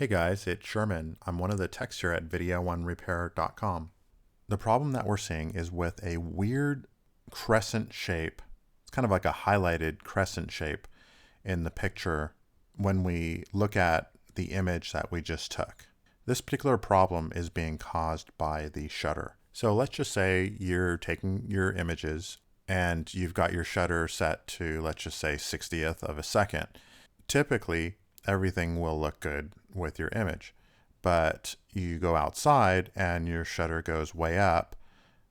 Hey guys, it's Sherman. I'm one of the techs here at video1repair.com. The problem that we're seeing is with a weird crescent shape. It's kind of like a highlighted crescent shape in the picture when we look at the image that we just took. This particular problem is being caused by the shutter. So let's just say you're taking your images and you've got your shutter set to, let's just say, 60th of a second. Typically, everything will look good with your image, but you go outside and your shutter goes way up,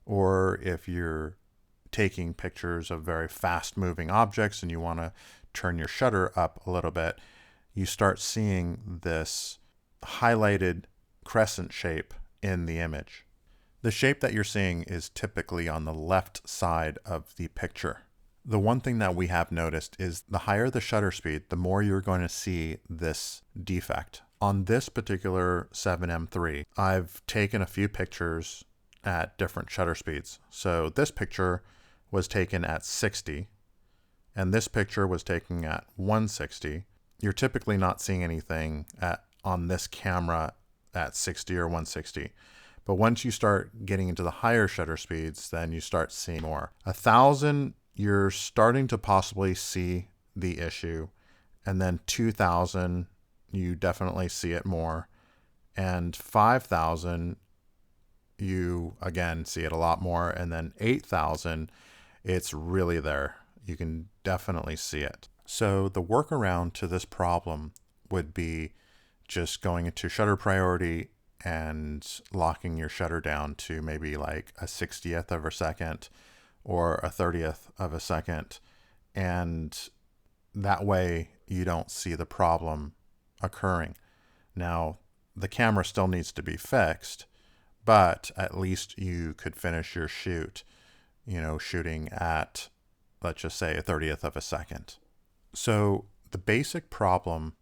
or if you're taking pictures of very fast moving objects and you want to turn your shutter up a little bit, you start seeing this highlighted crescent shape in the image. The shape that you're seeing is typically on the left side of the picture. The one thing that we have noticed is the higher the shutter speed, the more you're going to see this defect. On this particular 7M3, I've taken a few pictures at different shutter speeds. So this picture was taken at 60, and this picture was taken at 160. You're typically not seeing anything on this camera at 60 or 160. But once you start getting into the higher shutter speeds, then you start seeing more. 1,000, you're starting to possibly see the issue, and then 2,000, you definitely see it more, and 5,000, you again see it a lot more, and then 8,000, it's really there. You can definitely see it. So the workaround to this problem would be just going into shutter priority and locking your shutter down to maybe like a 60th of a second or a 30th of a second, and that way you don't see the problem occurring. Now, the camera still needs to be fixed, but at least you could finish your shoot, shooting at, let's just say, a 30th of a second. So the basic problem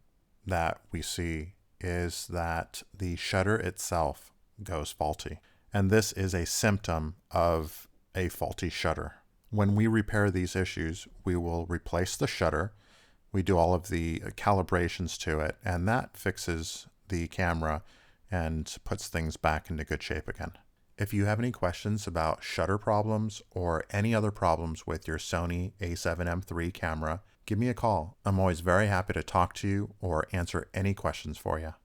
that we see is that the shutter itself goes faulty, and this is a symptom of a faulty shutter. When we repair these issues, we will replace the shutter. We do all of the calibrations to it, and that fixes the camera and puts things back into good shape again. If you have any questions about shutter problems or any other problems with your Sony A7M3 camera, give me a call. I'm always very happy to talk to you or answer any questions for you.